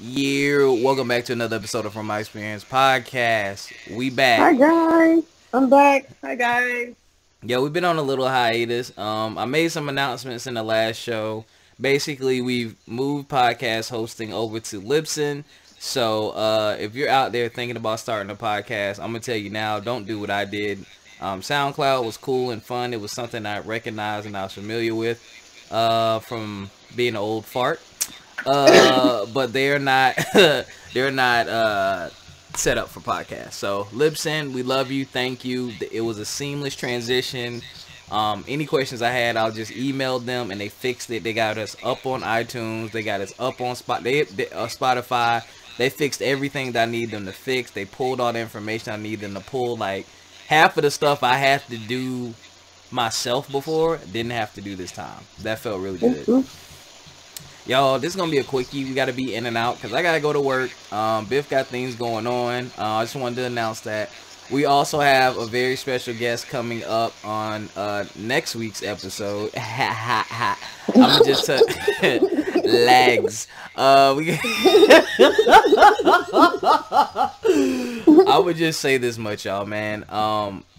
Yeah, welcome back to another episode of From My Experience Podcast. We back. Hi guys, I'm back. Hi guys. Yeah, we've been on a little hiatus. I made some announcements in the last show. Basically, we've moved podcast hosting over to Libsyn. So, if you're out there thinking about starting a podcast, I'm gonna tell you now, don't do what I did. SoundCloud was cool and fun. It was something I recognized and I was familiar with from being an old fart. But they're not they're not set up for podcasts. So Libsyn, we love you, thank you. It was a seamless transition. Any questions I had, I'll just email them and they fixed it. They got us up on iTunes, they got us up on Spotify. They fixed everything that I need them to fix. They pulled all the information I need them to pull. Like half of the stuff I had to do myself before, didn't have to do this time. That felt really good. Y'all, this is gonna be a quickie. We gotta be in and out because I gotta go to work. Biff got things going on. I just wanted to announce that we also have a very special guest coming up on next week's episode. I'm just lags. I would just say this much, y'all, man.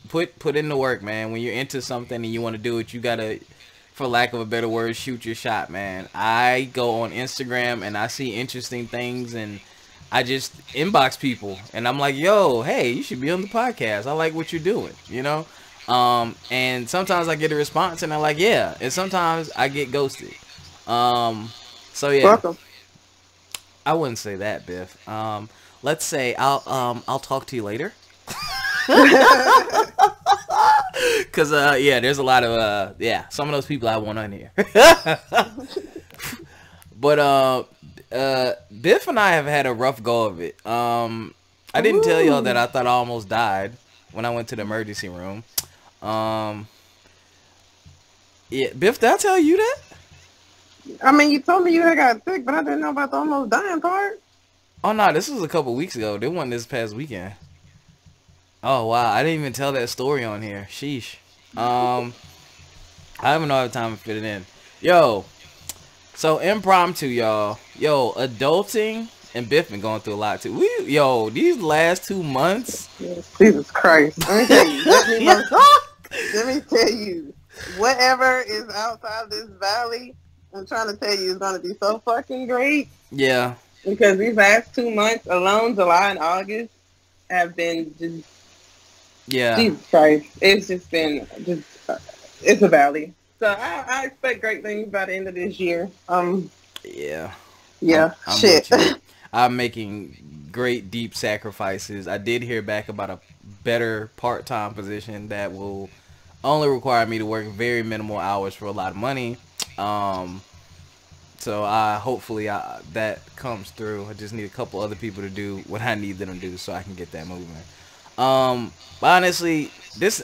Put in the work, man. When you're into something and you want to do it, you gotta, for lack of a better word, shoot your shot, man. I go on Instagram and I see interesting things and I just inbox people and I'm like, yo, hey, you should be on the podcast. I like what you're doing, you know? And sometimes I get a response and I'm like, yeah. And sometimes I get ghosted. So yeah. Welcome. I wouldn't say that, Biff. Let's say I'll talk to you later. Cause yeah, there's a lot of some of those people I want on here. But Biff and I have had a rough go of it. I didn't tell y'all that I thought I almost died when I went to the emergency room. Yeah, Biff, did I tell you that? I mean, you told me you had got sick, but I didn't know about the almost dying part. Oh no, this was a couple weeks ago. They wasn't this past weekend. Oh wow, I didn't even tell that story on here. Sheesh. I don't know have time to fit it in. Yo, so impromptu, y'all. Yo, adulting and Biff been going through a lot too. Yo, these last 2 months. Jesus Christ. Let me tell you. Let me tell you. Whatever is outside this valley, I'm trying to tell you, is going to be so fucking great. Yeah. Because these last 2 months alone, July and August, have been just. Yeah. Jesus Christ. It's just been it's a valley. So I expect great things by the end of this year. Yeah. Yeah. I'm Shit. with you. I'm making great deep sacrifices. I did hear back about a better part-time position that will only require me to work very minimal hours for a lot of money. So hopefully that comes through. I just need a couple other people to do what I need them to do so I can get that moving. But honestly,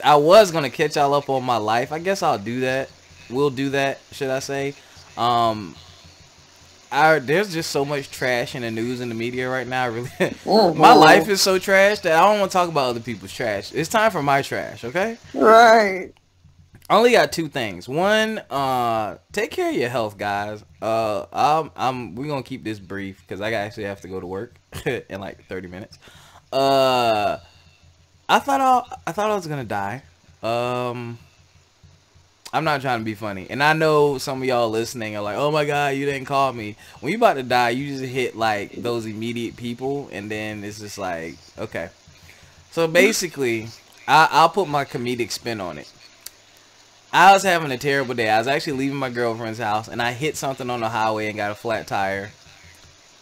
I was gonna catch y'all up on my life. I guess I'll do that. We'll do that, should I say? There's just so much trash in the news and the media right now. Really, my life is so trash that I don't want to talk about other people's trash. It's time for my trash, okay? Right. I only got two things. One, take care of your health, guys. We're gonna keep this brief because I actually have to go to work in like 30 minutes. I thought I was gonna die. I'm not trying to be funny, and I know some of y'all listening are like, "Oh my God, you didn't call me." When you about to die, you just hit like those immediate people, and then it's just like, okay. So basically, I'll put my comedic spin on it. I was having a terrible day. I was actually leaving my girlfriend's house, and I hit something on the highway and got a flat tire.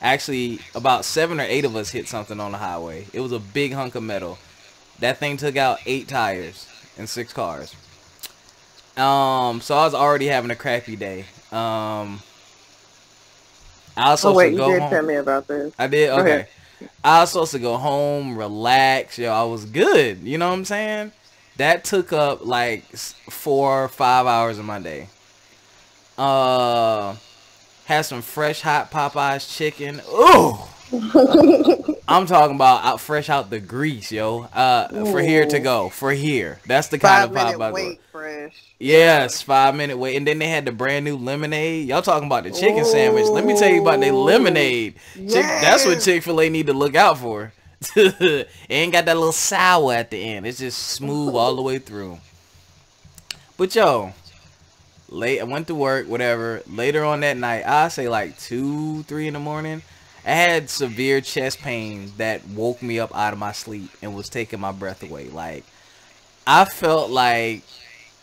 Actually, about 7 or 8 of us hit something on the highway. It was a big hunk of metal. That thing took out 8 tires and 6 cars. So I was already having a crappy day. I was supposed to go home. You did tell me about this. I did? Okay. I was supposed to go home, relax. Yo, I was good. You know what I'm saying? That took up like 4 or 5 hours of my day. Had some fresh hot Popeyes chicken. Ooh. I'm talking about fresh out the grease, yo. For here to go. For here. That's the kind of 5-minute wait, fresh. Yes, 5-minute wait. And then they had the brand new lemonade. Y'all talking about the chicken sandwich. Let me tell you about their lemonade. Yes. That's what Chick-fil-A need to look out for. It ain't got that little sour at the end. It's just smooth all the way through. But yo, I went to work, whatever. Later on that night, I say like 2, 3 in the morning, I had severe chest pain that woke me up out of my sleep and was taking my breath away. Like, I felt like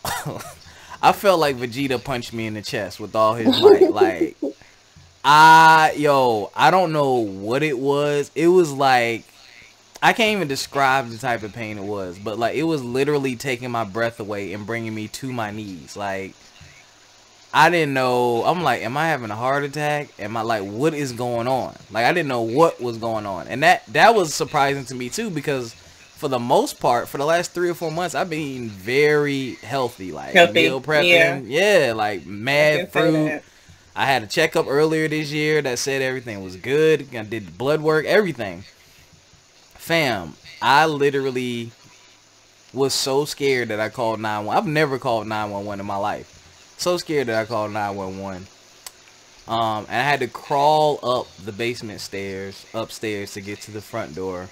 Vegeta punched me in the chest with all his might. Like, I don't know what it was. It was like, I can't even describe the type of pain it was, but like, it was literally taking my breath away and bringing me to my knees. Like, I didn't know. I'm like, am I having a heart attack? Am I like, what is going on? Like, I didn't know what was going on. And that was surprising to me too, because for the most part, for the last 3 or 4 months, I've been very healthy. Like, meal prepping. Yeah, like mad fruit. I had a checkup earlier this year that said everything was good. I did blood work, everything. Fam, I literally was so scared that I called 911. I've never called 911 in my life. So scared that I called 911. And I had to crawl up the basement stairs, upstairs, to get to the front door.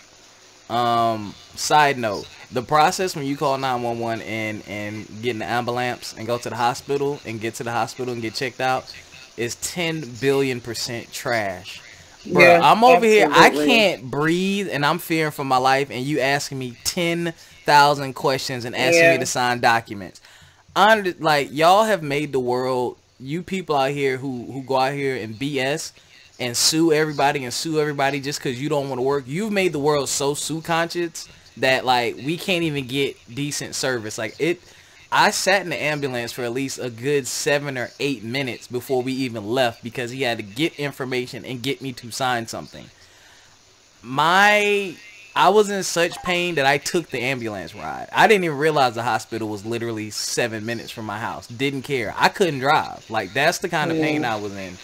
Side note, the process when you call 911 and get in the ambulance and go to the hospital and get to the hospital and get checked out is 10 billion% trash. Bro, yeah, I'm over here, I can't breathe, and I'm fearing for my life, and you asking me 10,000 questions and asking me to sign documents. Like, y'all have made the world, you people out here who go out here and BS and sue everybody just because you don't want to work. You've made the world so sue conscious that, like, we can't even get decent service. Like, I sat in the ambulance for at least a good 7 or 8 minutes before we even left because he had to get information and get me to sign something. I was in such pain that I took the ambulance ride. I didn't even realize the hospital was literally 7 minutes from my house. Didn't care. I couldn't drive. Like, that's the kind of pain I was in.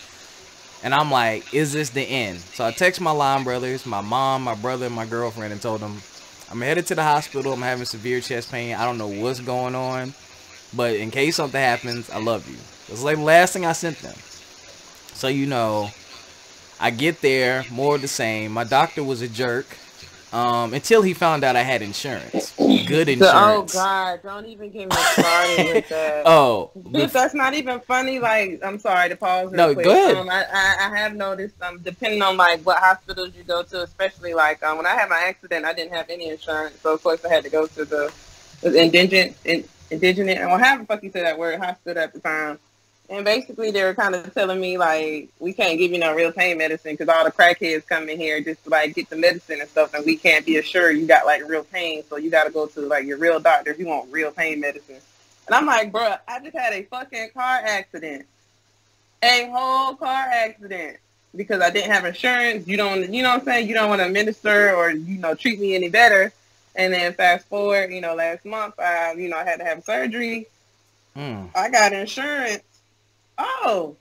And I'm like, is this the end? So I text my line brothers, my mom, my brother, and my girlfriend, and told them, I'm headed to the hospital. I'm having severe chest pain. I don't know what's going on. But in case something happens, I love you. It's like the last thing I sent them. So, you know, I get there, more of the same. My doctor was a jerk. Until he found out I had insurance. Good insurance. Oh God, don't even get me started with that. Oh, that's not even funny. Like, I'm sorry to pause. No, quick. Go ahead. I have noticed, depending on like what hospitals you go to, especially like when I had my accident, I didn't have any insurance, so of course I had to go to the indigent, or however the fuck you say that word, hospital at the time. And basically, they were kind of telling me, like, we can't give you no real pain medicine because all the crackheads come in here just to, like, get the medicine and stuff, and we can't be assured you got, like, real pain, so you got to go to, like, your real doctor if you want real pain medicine. And I'm like, bro, I just had a fucking car accident. A whole car accident. Because I didn't have insurance. You know what I'm saying? You don't want to administer or, treat me any better. And then fast forward, last month, I had to have surgery. I got insurance. Oh,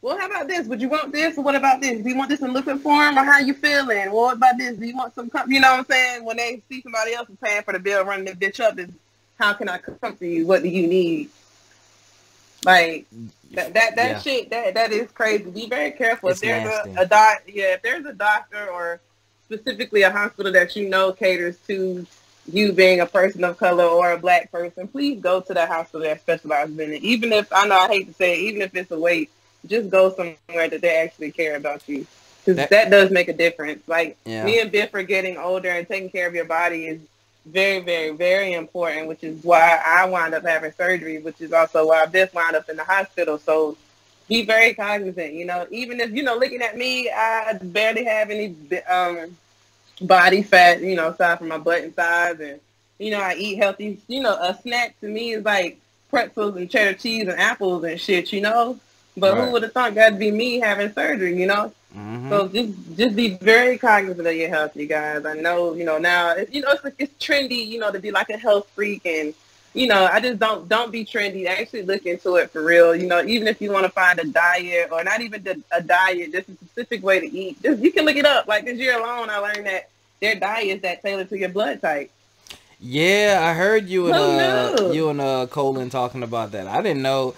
well, how about this? Would you want this? Or what about this? Do you want this in liquid form, or how you feeling? Well, what about this? Do you want some, you know what I'm saying? When they see somebody else is paying for the bill, running this bitch up, is how can I come to you? What do you need? Like, that shit, that is crazy. Be very careful. If there's if there's a doctor or specifically a hospital that caters to you being a person of color or a black person, please go to that hospital that specializes in it. Even if, I know I hate to say it, even if it's a wait, just go somewhere that they actually care about you. Because that does make a difference. Like, me and Biff are getting older, and taking care of your body is very, very, very important, which is why I wound up having surgery, which is also why Biff wound up in the hospital. So be very cognizant, even if, looking at me, I barely have any body fat, aside from my butt and thighs, and I eat healthy. A snack to me is like pretzels and cheddar cheese and apples and shit, but who would have thought that'd be me having surgery, So just be very cognizant of your health, you guys. I know, now it's trendy, to be like a health freak and I just don't be trendy. Actually look into it for real. Even if you want to find a diet or not even a diet, just a specific way to eat, just you can look it up. Like this year alone, I learned that there are diets that tailor to your blood type. Yeah, I heard you and Colin talking about that. I didn't know.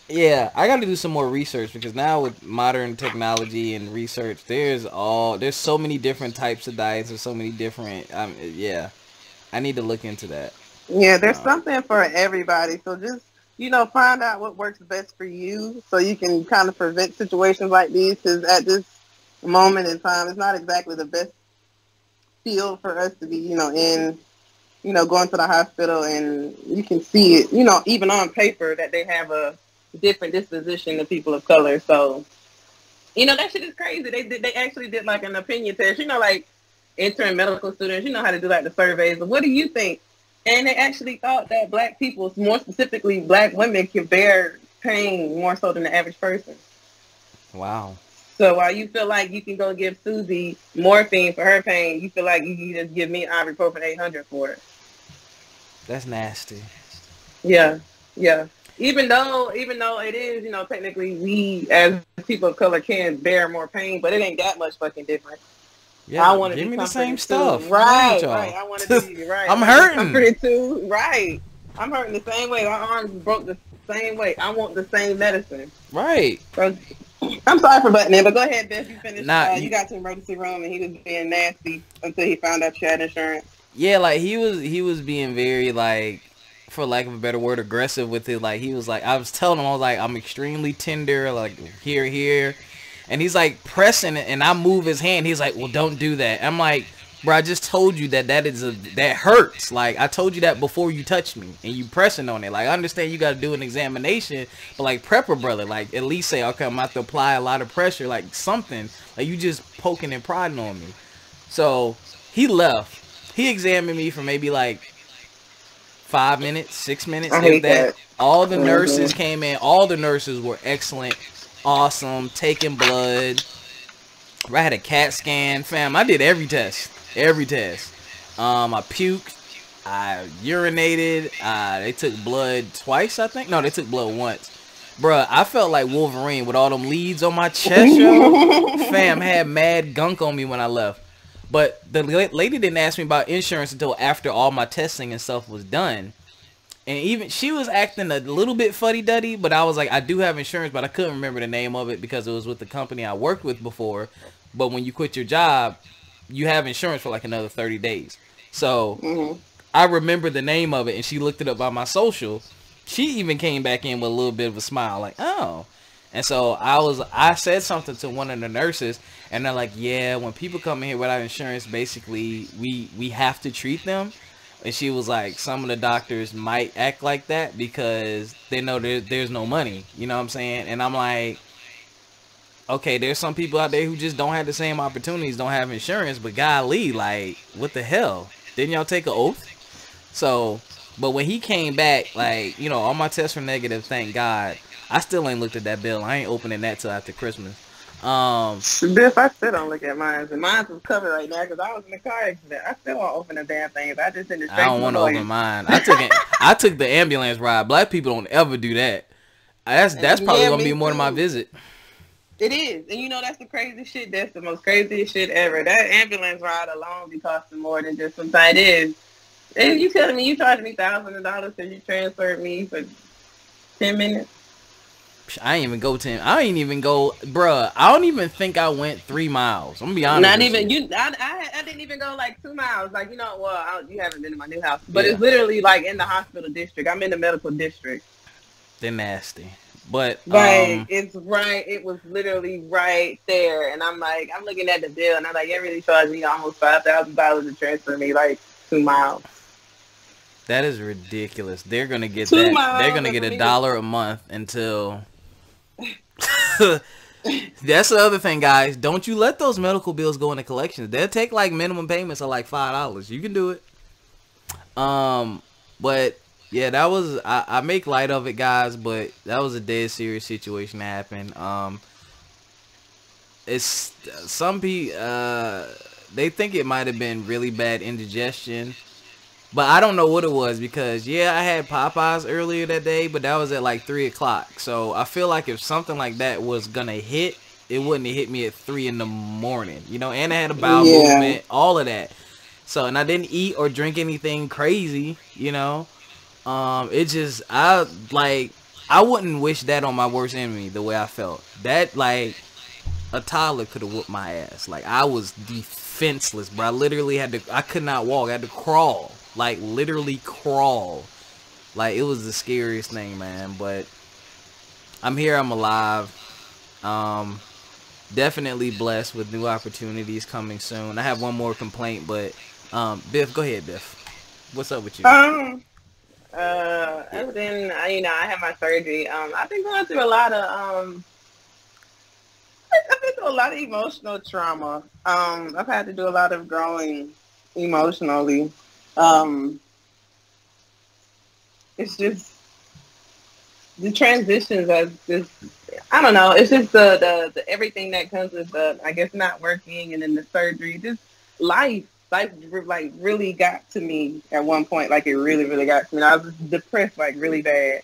Yeah, I got to do some more research because now with modern technology and research, there's so many different types of diets and so many different. Yeah, I need to look into that. Yeah, there's something for everybody. So just find out what works best for you, so you can kind of prevent situations like these. Because at this moment in time, it's not exactly the best field for us to be, in. Going to the hospital and you can see it, even on paper that they have a different disposition than people of color. So, that shit is crazy. They actually did like an opinion test, like intern medical students, how to do like the surveys. But what do you think? And they actually thought that black people, more specifically black women, can bear pain more so than the average person. Wow. So while you feel like you can go give Susie morphine for her pain, you feel like you can just give me ibuprofen 800 for it. That's nasty. Yeah. Even though it is, technically we as people of color can bear more pain, but it ain't that much fucking different. Yeah, I want to give me the same stuff. Right. I want to be right. I'm hurting. Comforted too. Right. I'm hurting the same way. My arms broke the same way. I want the same medicine. Right. So, I'm sorry for butting in, but go ahead, Beth. You finished. You got to the emergency room, and he was being nasty until he found out you had insurance. Yeah, like he was being very, like, for lack of a better word, aggressive with it. Like he was like, I was telling him, I was like, I'm extremely tender, like here, and he's like pressing it, and I move his hand. He's like, well, don't do that. I'm like, bro, I just told you that hurts. Like I told you that before you touched me, and you pressing on it. Like I understand you got to do an examination, but like prepper brother, like at least say, okay, I'm about to apply a lot of pressure, like something. Like you just poking and prodding on me. So he left. He examined me for maybe like 5 minutes, 6 minutes. I hate that. All the nurses came in. All the nurses were excellent, awesome, taking blood. I had a CAT scan, fam. I did every test. I puked. I urinated. They took blood twice, I think. No, they took blood once. Bruh, I felt like Wolverine with all them leads on my chest, yo. Fam, had mad gunk on me when I left. But the lady didn't ask me about insurance until after all my testing and stuff was done. And even she was acting a little bit fuddy-duddy, but I was like, I do have insurance, but I couldn't remember the name of it because it was with the company I worked with before. But when you quit your job, you have insurance for like another 30 days. So I remember the name of it, and she looked it up by my social. She even came back in with a little bit of a smile, like, oh. And so I said something to one of the nurses, and they're like, yeah, when people come in here without insurance, basically we have to treat them. And she was like, some of the doctors might act like that because they know there's no money. You know what I'm saying? And I'm like, okay, there's some people out there who just don't have the same opportunities, don't have insurance, but golly, like, what the hell? Didn't y'all take an oath? So, but when he came back, like, all my tests were negative, thank God. I still ain't looked at that bill. I ain't opening that till after Christmas. Biff, I still don't look at mine. And mine was covered right now because I was in a car accident. I still won't open the damn things. I just didn't. I don't want to open mine. I took the ambulance ride. Black people don't ever do that. That's probably gonna be more than my visit. It is, and that's the crazy shit. That's the most craziest shit ever. That ambulance ride alone be costing more than just sometimes it is. And you telling me you charged me thousands of dollars because you transferred me for 10 minutes? I ain't even go 10. I ain't even go, bruh. I don't even think I went 3 miles. I'm gonna be honest. Not even you. I didn't even go like 2 miles. Like you haven't been to my new house, but it's literally like in the hospital district. I'm in the medical district. They're nasty, but it's right. It was literally right there, and I'm like, I'm looking at the bill, and I'm like, it really charged me almost $5,000 to transfer me like 2 miles. That is ridiculous. They're gonna get that. They're gonna get $1 a month until. That's the other thing, guys. Don't you let those medical bills go into collections. They'll take like minimum payments of like $5. You can do it. But yeah, that was I make light of it, guys, but that was a dead serious situation that happened. It's some people they think it might have been really bad indigestion. But I don't know what it was because, yeah, I had Popeyes earlier that day, but that was at like 3 o'clock. So I feel like if something like that was going to hit, it wouldn't have hit me at 3 in the morning. You know, and I had a bowel Yeah. movement, all of that. So, and I didn't eat or drink anything crazy, you know. It just, I wouldn't wish that on my worst enemy the way I felt. That, like, a toddler could have whooped my ass. Like, I was defenseless, bro. I literally I could not walk. I had to crawl. Like, literally crawl. Like, it was the scariest thing, man. But I'm here. I'm alive. Definitely blessed with new opportunities coming soon. I have one more complaint, but, Biff, go ahead, Biff. What's up with you? Other than, I had my surgery. I've been going through a lot of, I've been through a lot of emotional trauma. I've had to do a lot of growing emotionally. It's just the transitions of just, I don't know. It's just the everything that comes with the, I guess, not working and then the surgery. Just life like really got to me at one point. Like it really, really got to me. I was depressed like really bad.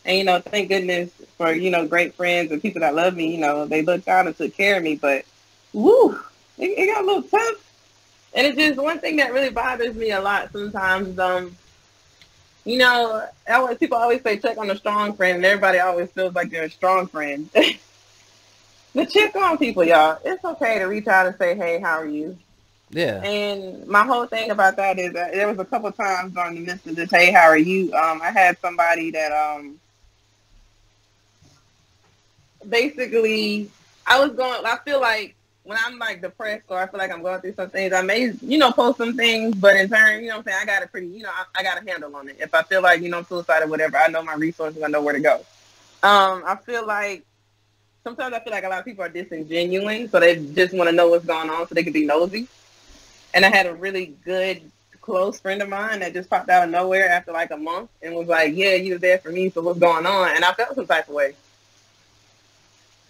And, thank goodness for, great friends and people that love me, they looked out and took care of me. But, woo, it got a little tough. And it's just one thing that really bothers me a lot sometimes. People always say check on a strong friend, and everybody always feels like they're a strong friend. But check on people, y'all. It's okay to reach out and say, hey, how are you? Yeah. And my whole thing about that is that there was a couple times during the midst of this, hey, how are you? I had somebody that basically I feel like when I'm like depressed or I feel like I'm going through some things, I may, post some things, but in turn, I'm saying, I got a pretty, I got a handle on it. If I feel like, suicide or whatever, I know my resources, I know where to go. I feel like sometimes I feel like a lot of people are disingenuous, so they just want to know what's going on so they can be nosy. And I had a really good close friend of mine that just popped out of nowhere after like a month and was like, yeah, you were there for me, so what's going on? And I felt some type of way.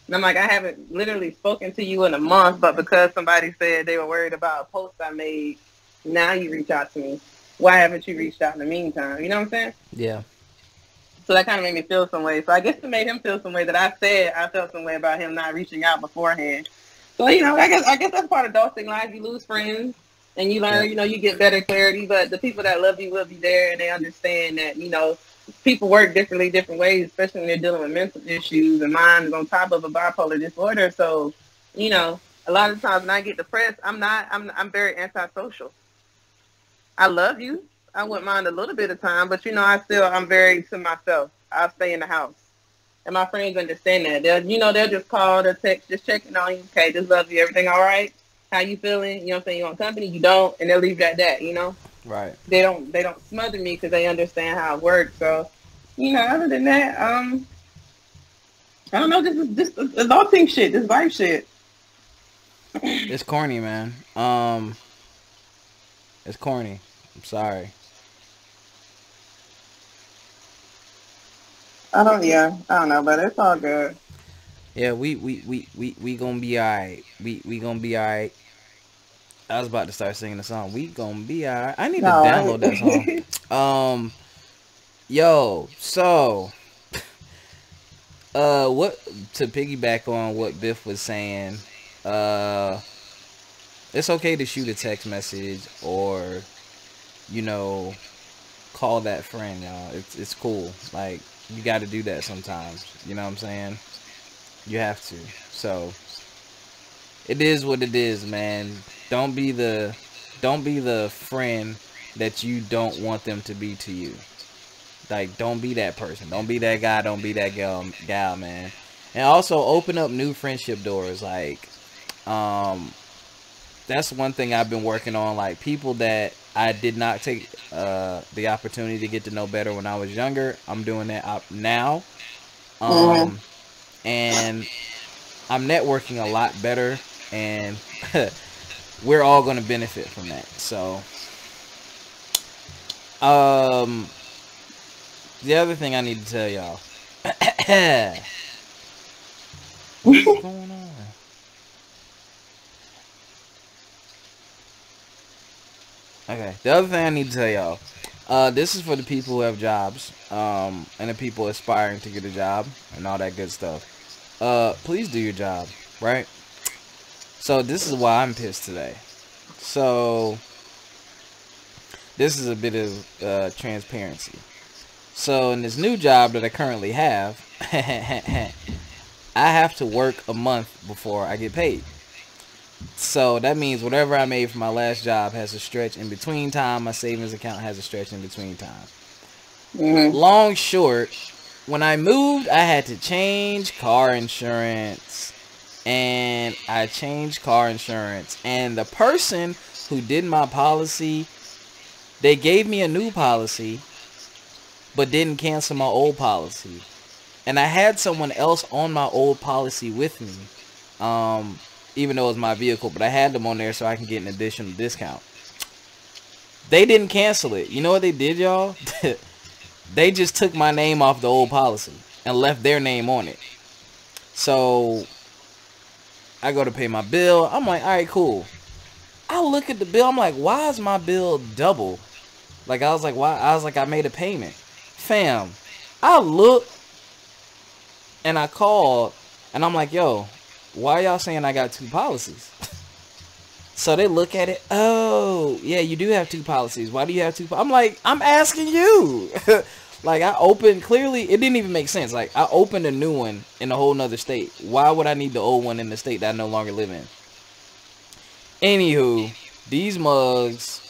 And I'm like, I haven't literally spoken to you in a month, but because somebody said they were worried about a post I made, now you reach out to me. Why haven't you reached out in the meantime? You know what I'm saying? Yeah. So that kind of made me feel some way. So I guess it made him feel some way that I said I felt some way about him not reaching out beforehand. So, I guess that's part of adulting life. You lose friends and you learn, you get better clarity, but the people that love you will be there and they understand that, people work differently, different ways, especially when they're dealing with mental issues, and mine is on top of a bipolar disorder. So, a lot of times when I get depressed, I'm very antisocial. I love you. I wouldn't mind a little bit of time, but I'm very to myself. I'll stay in the house. And my friends understand that. They'll just call, they'll text, just checking on you. Okay, just love you. Everything all right? How you feeling? You know what I'm saying? You want company? You don't? And they'll leave it at that, Right. They don't smother me because they understand how it works. So, other than that, I don't know. This is just adulting shit. This life shit. It's corny, man. It's corny. I'm sorry. I don't know, but it's all good. Yeah, we gonna be alright. We gonna be alright. I was about to start singing the song. We gonna be alright. I need to download that song. Yo, so what to piggyback on what Biff was saying, it's okay to shoot a text message or, call that friend, y'all. It's cool. Like, you gotta do that sometimes. You know what I'm saying? You have to. So it is what it is, man. Don't be the friend that you don't want them to be to you. Like, don't be that person. Don't be that guy. Don't be that gal, man. And also open up new friendship doors. Like, that's one thing I've been working on. Like, people that I did not take the opportunity to get to know better when I was younger, I'm doing that now. And I'm networking a lot better, and we're all going to benefit from that. So, the other thing I need to tell y'all. What's going on? Okay, the other thing I need to tell y'all. This is for the people who have jobs, and the people aspiring to get a job and all that good stuff. Please do your job, right? So this is why I'm pissed today. So this is a bit of transparency. So in this new job that I currently have, I have to work a month before I get paid. So that means whatever I made for my last job has a stretch in between time. My savings account has a stretch in between time. Long short, when I moved, I had to change car insurance. And I changed car insurance. And the person who did my policy, they gave me a new policy, but didn't cancel my old policy. And I had someone else on my old policy with me. Even though it was my vehicle, but I had them on there so I can get an additional discount. They didn't cancel it. You know what they did, y'all? They just took my name off the old policy and left their name on it. So I go to pay my bill. I'm like, all right, cool. I look at the bill. I'm like, why is my bill double? Like, I was like, why? I was like, I made a payment. Fam, I looked and I called and I'm like, yo, why y'all saying I got two policies? So they look at it. Oh, yeah, you do have two policies. Why do you have two? I'm like, I'm asking you. Like, I opened, clearly, it didn't even make sense. Like, I opened a new one in a whole nother state. Why would I need the old one in the state that I no longer live in? Anywho, these mugs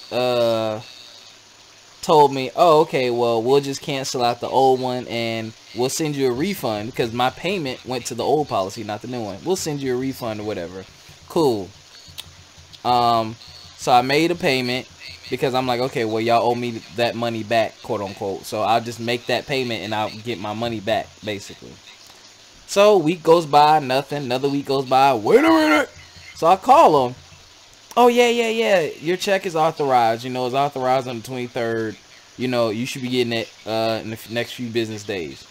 told me, oh, okay, well, we'll just cancel out the old one and we'll send you a refund because my payment went to the old policy, not the new one. We'll send you a refund or whatever. Cool. So I made a payment because I'm like, okay, well, y'all owe me that money back, quote unquote. So I'll just make that payment and I'll get my money back, basically. So a week goes by, nothing. Another week goes by. Wait a minute. So I call them. Oh, yeah. Your check is authorized. You know, it's authorized on the 23rd. You know, you should be getting it in the next few business days.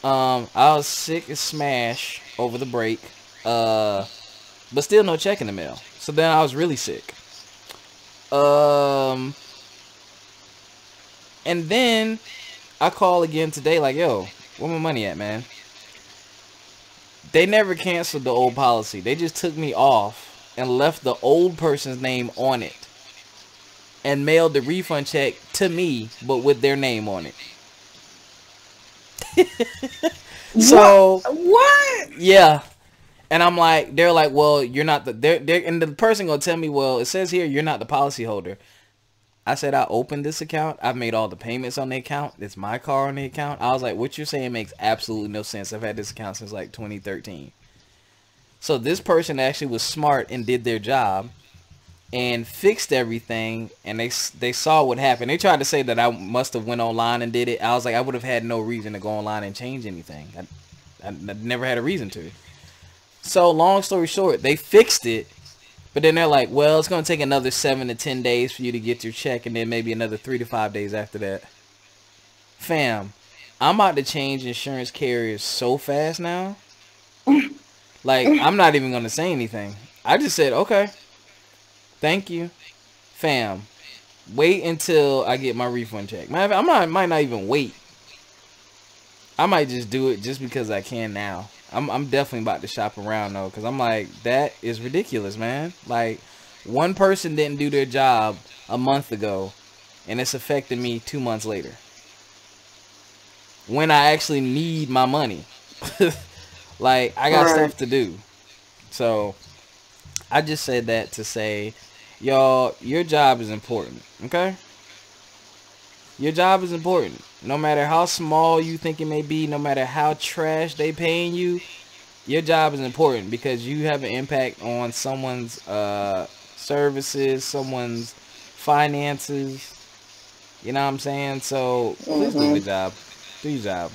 I was sick as smash over the break. But still no check in the mail. So then I was really sick. And then I call again today like, yo, where my money at, man? They never canceled the old policy. They just took me off and left the old person's name on it and mailed the refund check to me, but with their name on it. So what? Yeah. And I'm like, they're like, well, you're not the, and the person gonna tell me, well, it says here you're not the policy holder. I said, I opened this account. I've made all the payments on the account. It's my car on the account. I was like, what you're saying makes absolutely no sense. I've had this account since like 2013. So this person actually was smart and did their job and fixed everything. And they saw what happened. They tried to say that I must have went online and did it. I was like, I would have had no reason to go online and change anything. I never had a reason to. So long story short, they fixed it. But then they're like, well, it's going to take another 7 to 10 days for you to get your check. And then maybe another 3 to 5 days after that. Fam, I'm about to change insurance carriers so fast now. Like, I'm not even going to say anything. I just said, okay. Thank you. Fam, wait until I get my refund check. I might not even wait. I might just do it just because I can now. I'm definitely about to shop around though, because I'm like, that is ridiculous, man. Like, one person didn't do their job a month ago, and it's affecting me 2 months later. When I actually need my money. Like, I got stuff to do. So, I just said that to say, y'all, your job is important, okay? Your job is important. No matter how small you think it may be, no matter how trash they paying you, your job is important because you have an impact on someone's services, someone's finances. You know what I'm saying? So please do your job. Do your job.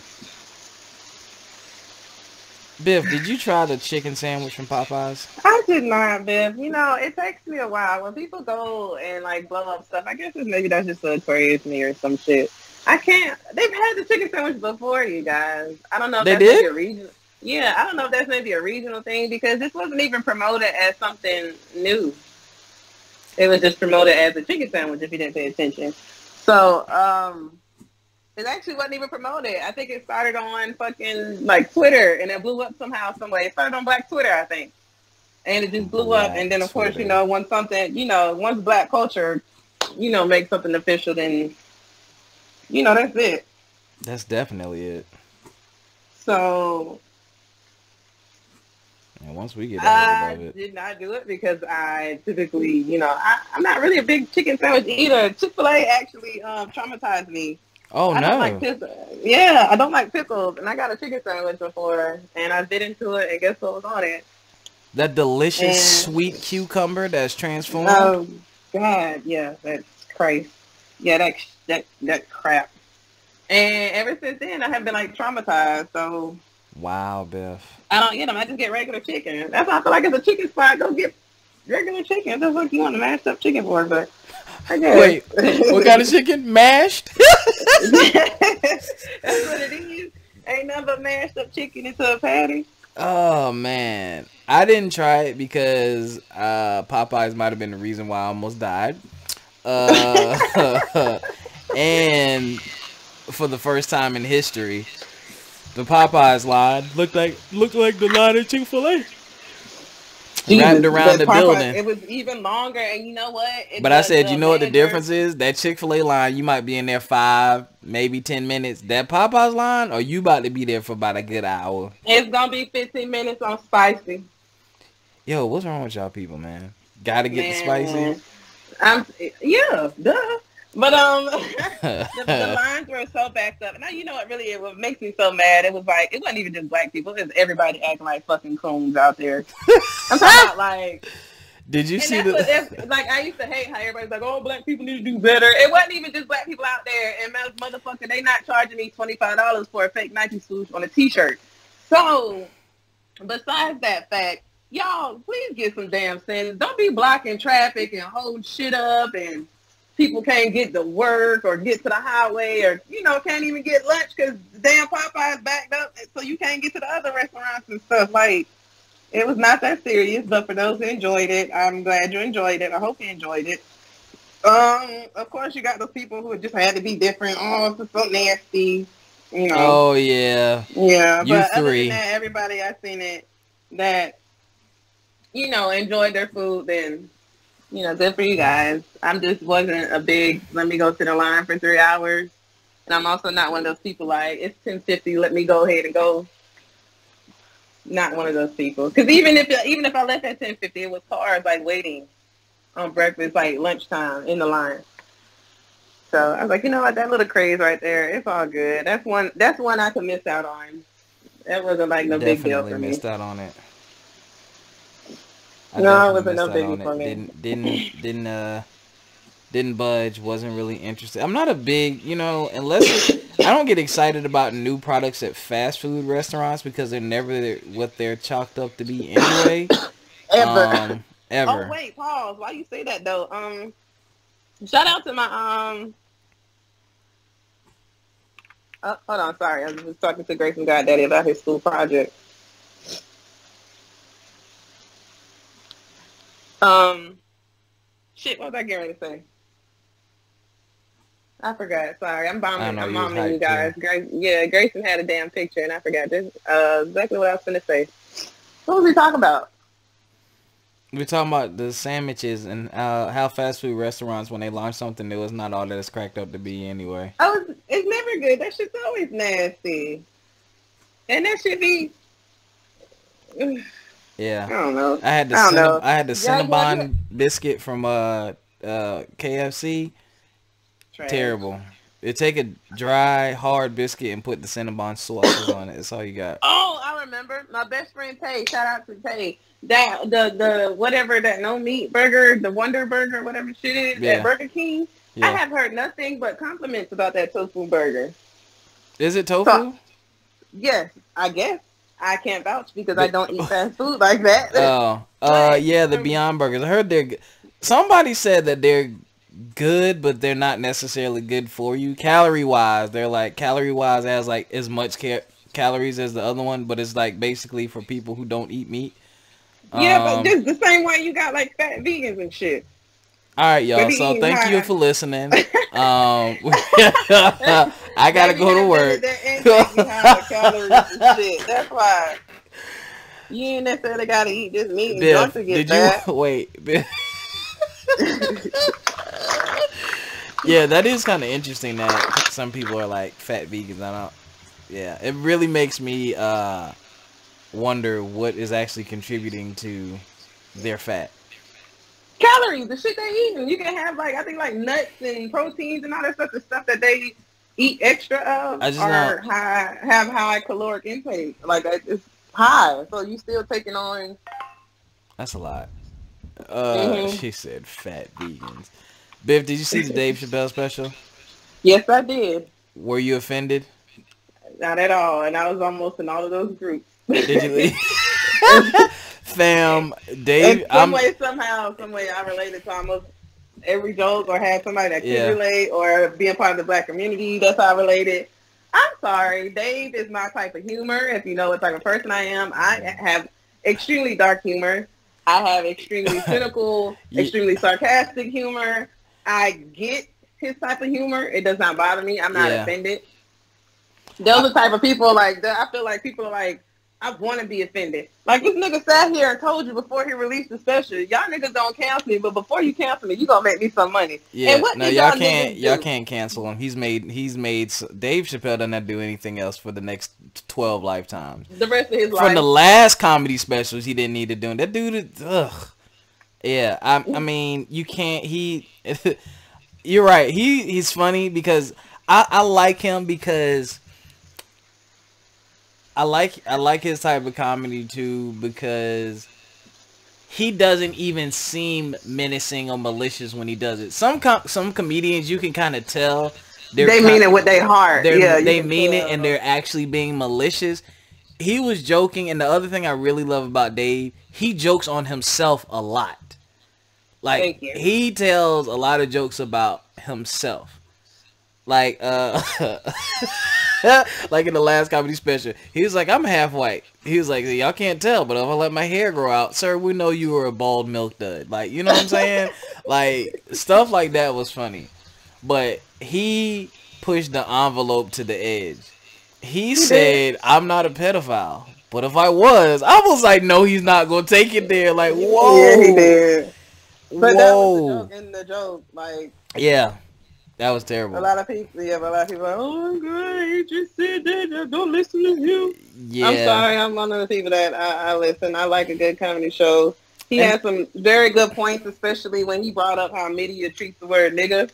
Biff, did you try the chicken sandwich from Popeyes? I did not, Biff. You know, it takes me a while. When people go and, like, blow up stuff, I guess maybe that's just a curious me or some shit. I can't. They've had the chicken sandwich before, you guys. I don't know if they that's did? maybe a regional. Yeah, I don't know if that's maybe a regional thing because this wasn't even promoted as something new. It was just promoted as a chicken sandwich if you didn't pay attention. So, it actually wasn't even promoted. I think it started on fucking like Twitter, and it blew up somehow, some way. It started on Black Twitter, I think, and it just blew up. And then, of course, you know, once something, you know, once Black culture, you know, makes something official, then, you know, that's it. That's definitely it. So, and once we get above it, I did not do it because I typically, you know, I'm not really a big chicken sandwich eater. Chick-fil-A actually traumatized me. Oh, I no. don't like yeah, I don't like pickles. And I got a chicken sandwich before, and I bit into it, and guess what was on it? That delicious sweet cucumber that's transformed. Oh, God, yeah, that's Christ. Yeah, that crap. And ever since then, I have been, like, traumatized, so. Wow, Biff. I don't get them. I just get regular chicken. That's why I feel like it's a chicken spot. Go get regular chicken. That's what you want to mash up chicken for, but I guess. Wait, what kind of chicken? Mashed? That's what it is. Ain't nothing but mashed up chicken into a patty. Oh, man. I didn't try it because Popeyes might have been the reason why I almost died. And for the first time in history, the Popeyes line looked like the line at Chick-fil-A. Wrapped around the building. It was even longer, and you know what? But I said, you know what the difference is? That Chick-fil-A line, you might be in there 5, maybe 10 minutes. That Popeyes line, or you about to be there for about a good hour? It's gonna be 15 minutes on spicy. Yo, what's wrong with y'all people, man? Gotta get the spicy. Yeah, duh. But the lines were so backed up. Now you know what makes me so mad. It was like it wasn't even just black people. It was everybody acting like fucking coons out there. I'm talking about like. Did you see like I used to hate how everybody's like, oh, black people need to do better. It wasn't even just black people out there. And motherfucker, they not charging me $25 for a fake Nike swoosh on a T-shirt. So besides that fact, y'all please get some damn sense. Don't be blocking traffic and holding shit up and. People can't get to work or get to the highway or, you know, can't even get lunch because damn Popeyes backed up so you can't get to the other restaurants and stuff. Like, it was not that serious, but for those who enjoyed it, I'm glad you enjoyed it. I hope you enjoyed it. Of course, you got those people who just had to be different. Oh, it's so nasty, you know. Oh, yeah. Yeah, you but three. Other than that, everybody I've seen it that, you know, enjoyed their food, then... You know, good for you guys. I just wasn't a big, let me go to the line for 3 hours. And I'm also not one of those people like, it's 10:50, let me go ahead and go. Not one of those people. Because even if I left at 10:50, it was cars like waiting on breakfast, like lunchtime in the line. So I was like, you know what, that little craze right there, it's all good. That's one I could miss out on. That wasn't like no big deal for me. Definitely missed out on it. No, it wasn't no biggie for me. Didn't budge. Wasn't really interested. I'm not a big, you know, unless I don't get excited about new products at fast food restaurants because they're never what they're chalked up to be anyway. Ever. Ever. Oh wait, pause. Why you say that though? Shout out to my Oh, hold on, sorry. I was just talking to Grayson Goddaddy about his school project. Shit, what was I getting ready to say? I forgot. Sorry, I'm bombing you guys. Grayson had a damn picture, and I forgot this. Exactly what I was going to say. What was we talking about? We're talking about the sandwiches and how fast food restaurants, when they launch something new, it's not all that it's cracked up to be anyway. It's never good. That shit's always nasty. And that should be... Yeah. I don't know. I had the Cinnabon biscuit from KFC. Trash. Terrible. You take a dry, hard biscuit and put the Cinnabon sauces on it. That's all you got. Oh, I remember. My best friend Tay, shout out to Tay. That the whatever that no meat burger, the Wonder Burger, whatever shit is, at Burger King. Yeah. I have heard nothing but compliments about that tofu burger. Is it tofu? So, yes, I guess. I can't vouch because I don't eat fast food like that. Yeah, the Beyond Burgers. I heard somebody said that they're good, but they're not necessarily good for you. Calorie-wise, they're like, calorie-wise has like as much calories as the other one, but it's like basically for people who don't eat meat. Yeah, but just the same way you got like fat vegans and shit. All right, y'all. He So eating thank you high. for listening. I gotta Baby go to had work. that intake behind the calories and shit. That's why you ain't necessarily gotta eat this meat and junk Biff, to get did you fat. wait? Biff. Yeah, that is kind of interesting that some people are like fat vegans. I don't. Yeah, it really makes me wonder what is actually contributing to their fat. Calories, the shit they eating. You can have like I think like nuts and proteins and all that stuff. The stuff that they eat extra of I just know are high, have high caloric intake. Like it's high, so you still taking on. that's a lot. Hmm. She said fat vegans. Biff, did you see the Dave Chappelle special? Yes, I did. Were you offended? Not at all, and I was almost in all of those groups. Did you leave? Fam, In Dave, some way, somehow, some way, I related to almost every joke or had somebody that could relate or being part of the black community. That's how I related. I'm sorry. Dave is my type of humor. If you know what type of person I am, I have extremely dark humor. I have extremely cynical, extremely sarcastic humor. I get his type of humor. It does not bother me. I'm not offended. Those are the type of people like that. I feel like people are like, I want to be offended. Like this nigga sat here and told you before he released the special, y'all niggas don't cancel me, but before you cancel me, you gonna make me some money. Yeah, and what no, did y'all niggas y'all do? can't cancel him. He's made Dave Chappelle doesn't have to do anything else for the next 12 lifetimes. The rest of his life. From the last comedy specials, he didn't need to do it. That dude, ugh. Yeah, I mean, you can't. You're right. He's funny because I like him because. I like his type of comedy too because he doesn't even seem menacing or malicious when he does it. Some comedians you can kind of tell they mean it with their heart. They mean it and they're actually being malicious. He was joking, and the other thing I really love about Dave, he jokes on himself a lot. Like he tells a lot of jokes about himself. Like like in the last comedy special, he was like, I'm half white. He was like, y'all can't tell, but if I let my hair grow out, sir, we know you were a bald milk dud. Like, you know what I'm saying? Like, stuff like that was funny. But he pushed the envelope to the edge. He said, I'm not a pedophile. But if I was like, no, he's not going to take it there. Like, whoa. Yeah, he did. But that was the joke in the joke. Like, yeah. That was terrible. A lot of people are like, oh my God, he just said that. Don't listen to him. Yeah. I'm sorry. I'm one of the people that I listen. I like a good comedy show. He had some very good points, especially when he brought up how media treats the word nigga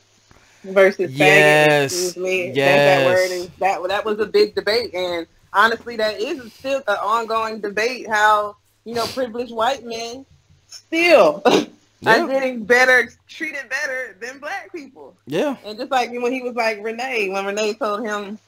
versus faggot. Excuse me. That word is, that was a big debate. And honestly, that is still an ongoing debate how, privileged white men still... are getting treated better than black people. Yeah. And just like when he was like when Renee told him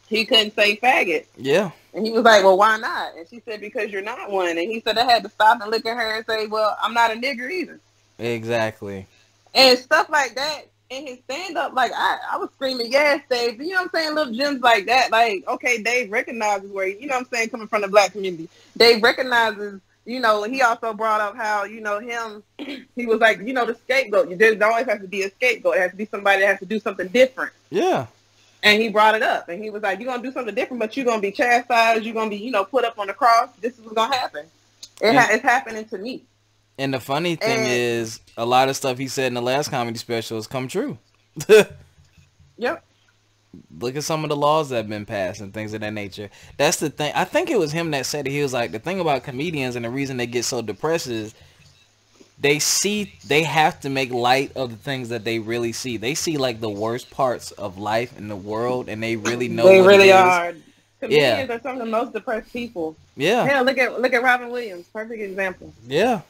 he couldn't say faggot. Yeah. And he was like, well, why not? And she said, because you're not one. And he said, I had to stop and look at her and say, well, I'm not a nigger either. Exactly. And stuff like that in his stand-up, like, I was screaming, yes, Dave. You know what I'm saying? Little gems like that. Like, okay, Dave recognizes where, you know what I'm saying, coming from the black community. Dave recognizes, he also brought up how, him, he was like, the scapegoat. There always has to be a scapegoat. It has to be somebody that has to do something different. Yeah. And he brought it up. And he was like, you're going to do something different, but you're going to be chastised. You're going to be, put up on the cross. This is what's going to happen. It's happening to me. And the funny thing is, a lot of stuff he said in the last comedy special has come true. Yep. Look at some of the laws that have been passed and things of that nature. That's the thing. I think it was him that said it. He was like, the thing about comedians and the reason they get so depressed is they have to make light of the things that they really see. They see like the worst parts of life in the world, and they really know they really are. Comedians are some of the most depressed people. Yeah. Hell, look at Robin Williams. Perfect example. Yeah.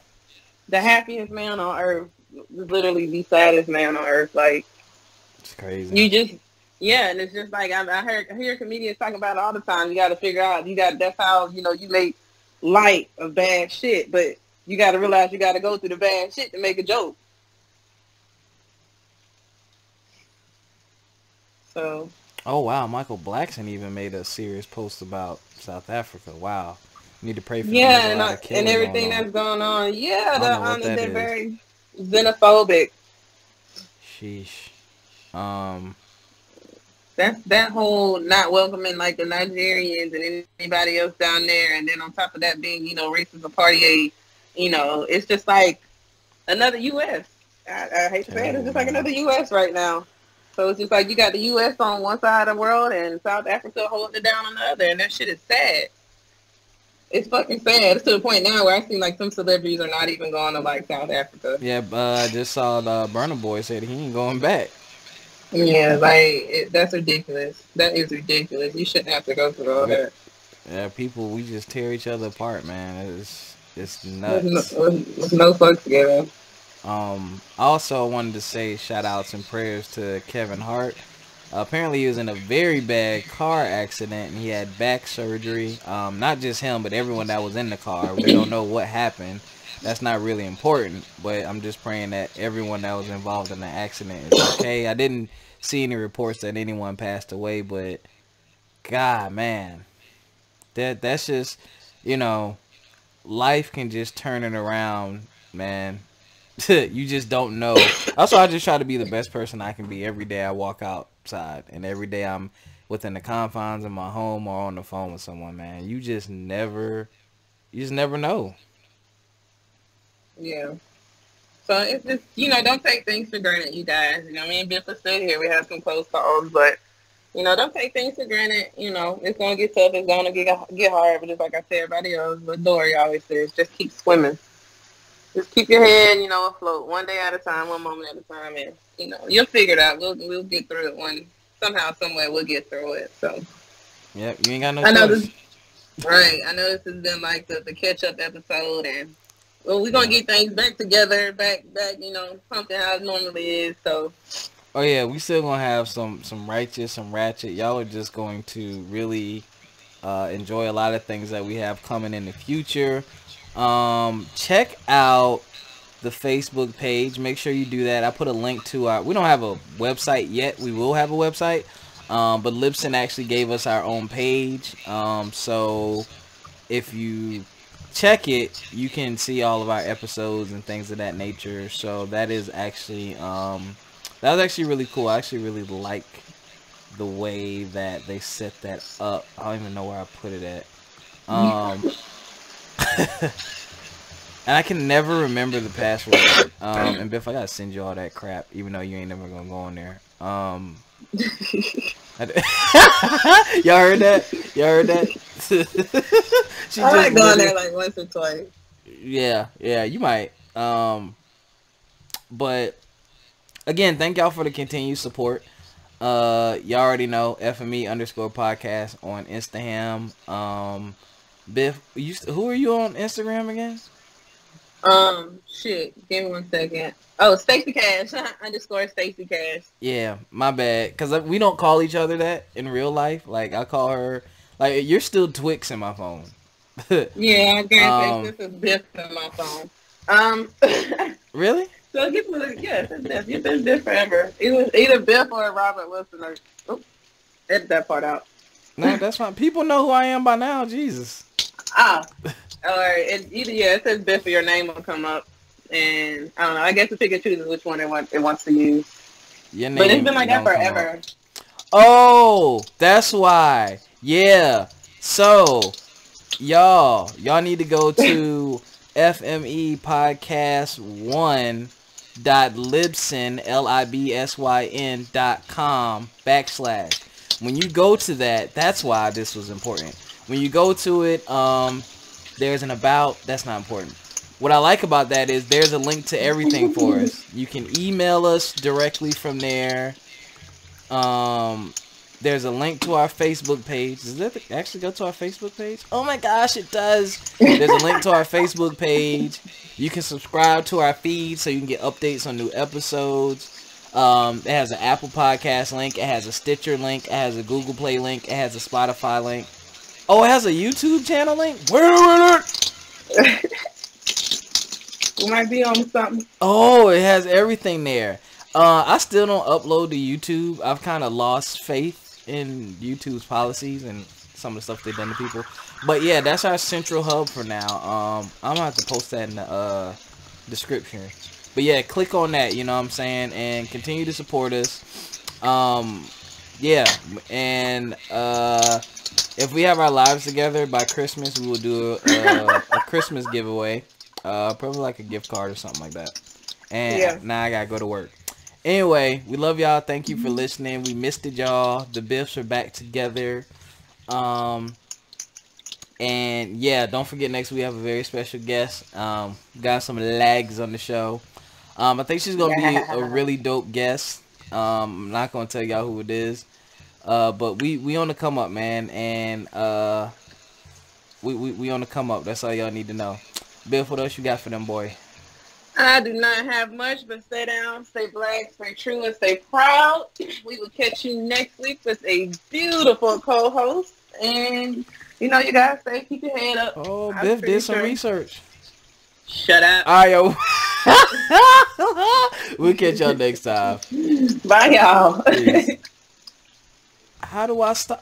The happiest man on earth, literally the saddest man on earth. Like, it's crazy. And it's just like I hear comedians talking about it all the time. You got to figure out that's how you make light of bad shit, but you got to realize you got to go through the bad shit to make a joke. So. Oh wow, Michael Blackson even made a serious post about South Africa. Wow, you need to pray for and everything that's going on. Yeah, they're very xenophobic. Sheesh. That whole not welcoming like the Nigerians and anybody else down there, and then on top of that being, racist apartheid, it's just like another U.S. I hate to say it, it's just like another U.S. right now. So it's just like you got the U.S. on one side of the world and South Africa holding it down on the other, and that shit is sad. It's fucking sad. It's to the point now where I see like some celebrities are not even going to like South Africa. Yeah, I just saw the Burna Boy said he ain't going back. Yeah, like that's ridiculous. That is ridiculous. You shouldn't have to go through all that. Yeah, people, we just tear each other apart, man. It's nuts. There's no fucks given. Also wanted to say shout outs and prayers to Kevin Hart. Apparently he was in a very bad car accident and he had back surgery. Not just him, but everyone that was in the car. We don't know what happened. That's not really important, but I'm just praying that everyone that was involved in the accident is okay. I didn't see any reports that anyone passed away, but God, man, that's just, life can just turn it around, man. You just don't know. Also, I just try to be the best person I can be every day I walk outside, and every day I'm within the confines of my home or on the phone with someone, man. You just never know. Yeah. So it's just, don't take things for granted, you guys. Me and Biff are still here. We have some close calls, but, don't take things for granted. It's going to get tough. It's going to get hard. But just like I said, everybody else, but Dory always says, just keep swimming. Just keep your head, afloat, one day at a time, one moment at a time, and, you'll figure it out. We'll get through it somehow, somewhere we'll get through it. So. Yep, you ain't got no choice. Right. I know this has been like the catch-up episode, and well, we're gonna get things back together, back, something how it normally is. So. Oh yeah, we still gonna have some righteous, some ratchet. Y'all are just going to really enjoy a lot of things that we have coming in the future. Check out the Facebook page. Make sure you do that. I put a link to we don't have a website yet. We will have a website. But Libsyn actually gave us our own page. So if you check it, you can see all of our episodes and things of that nature. So that is actually that was actually really cool. I actually really like the way that they set that up. I don't even know where I put it at. And I can never remember the password. And Biff, I gotta send you all that crap, even though you ain't never gonna go on there. Y'all heard that? I like going there like once or twice. Yeah, you might. But again, thank y'all for the continued support. Y'all already know FME_podcast on Instagram. Biff, who are you on Instagram again? Shit, give me 1 second. Oh, Stacy Cash _ Stacy Cash. Yeah, my bad. Cause we don't call each other that in real life. Like I call her, like you're still Twix in my phone. Yeah, I guess this is Biff in my phone. Really? So it's Biff. You've been Biff forever. It was either Biff or Robert Wilson or edit that part out. No, that's fine. People know who I am by now. Jesus. Or it says Biff or your name will come up. And I don't know. I guess the pick and chooses which one it wants to use. Your name, but it's been like that forever. Oh, that's why. Yeah. So, y'all need to go to FMEpodcast1.libsyn libsyn.com / When you go to that, that's why this was important. When you go to it, there's an about. That's not important. What I like about that is there's a link to everything for us. You can email us directly from there. There's a link to our Facebook page. Does that actually go to our Facebook page? Oh my gosh, it does. There's a link to our Facebook page. You can subscribe to our feed so you can get updates on new episodes. It has an Apple Podcast link. It has a Stitcher link. It has a Google Play link. It has a Spotify link. Oh, it has a YouTube channel link? Wait a minute! We might be on something. Oh, it has everything there. I still don't upload to YouTube. I've kind of lost faith in YouTube's policies and some of the stuff they've done to people. But yeah, that's our central hub for now. I'm gonna have to post that in the description. But yeah, click on that, you know what I'm saying, and continue to support us. Yeah, and if we have our lives together by Christmas, we will do a Christmas giveaway. Probably like a gift card or something like that. And Yeah. now I gotta go to work. Anyway, we love y'all. Thank you for listening. We missed it, y'all. The Bffs are back together. And yeah, don't forget next we have a very special guest. Got some legs on the show. I think she's gonna be a really dope guest. I'm not gonna tell y'all who it is. But we on the come up, man, and we on the come up. That's all y'all need to know. Biff, what else you got for them, boy? I do not have much, but stay down, stay black, stay true, and stay proud. We will catch you next week with a beautiful co-host, and you know you guys stay keep your head up. Oh, Biff did some research. Shut up. All right, yo. We'll catch y'all next time. Bye, y'all. How do I stop?